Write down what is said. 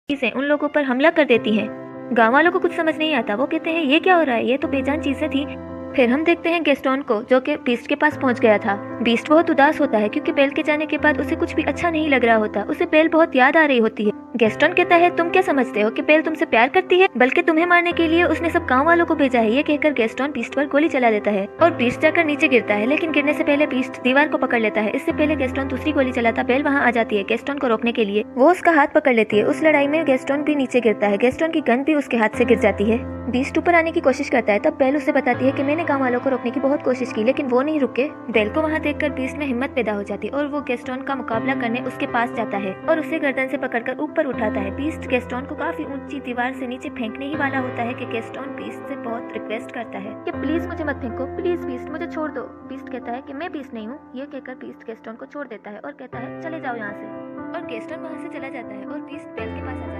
चीजें उन लोगों पर हमला कर देती हैं। गांव वालों को कुछ समझ नहीं आता, वो कहते हैं ये क्या हो रहा है, ये तो बेजान चीजें थी। फिर हम देखते हैं गैस्टोन को, जो कि बीस्ट के पास पहुंच गया था। बीस्ट बहुत उदास होता है क्योंकि बेल के जाने के बाद उसे कुछ भी अच्छा नहीं लग रहा होता। उसे बेल बहुत याद आ रही होती है। गैस्टोन कहता है तुम क्या समझते हो कि बेल तुमसे प्यार करती है, बल्कि तुम्हें मारने के लिए उसने सब गांव वालों को भेजा है। ये कहकर गैस्टोन बीस्ट पर गोली चला देता है और बीस्ट जाकर नीचे गिरता है, लेकिन गिरने से पहले बीस्ट दीवार को पकड़ लेता है। इससे पहले गैस्टोन दूसरी गोली चलाता, बेल वहाँ आ जाती है गैस्टोन को रोकने के लिए। वो उसका हाथ पकड़ लेती है। उस लड़ाई में गैस्टोन भी नीचे गिरता है। गैस्टोन की गन भी उसके हाथ से गिर जाती है। बीस्ट ऊपर आने की कोशिश करता है, तब बेल उसे बताती है कि मैंने गांव वालों को रोकने की बहुत कोशिश की, लेकिन वो नहीं रुके। बेल को वहाँ देखकर बीस्ट में हिम्मत पैदा हो जाती है और वो गैस्टोन का मुकाबला करने उसके पास जाता है और उसे गर्दन से पकड़कर ऊपर उठाता है। बीस्ट गैस्टोन को काफी ऊंची दीवार से नीचे फेंकने ही वाला होता है कि गैस्टोन बीस्ट से बहुत रिक्वेस्ट करता है कि प्लीज मुझे मत फेंको, प्लीज बीस्ट मुझे छोड़ दो। बीस्ट कहता है कि मैं बीस्ट नहीं हूँ। ये कहकर बीस्ट गैस्टोन को छोड़ देता है और कहता है चले जाओ यहाँ से, और गैस्टोन वहाँ से चला जाता है और बीस्ट बेल के पास आ जाता है।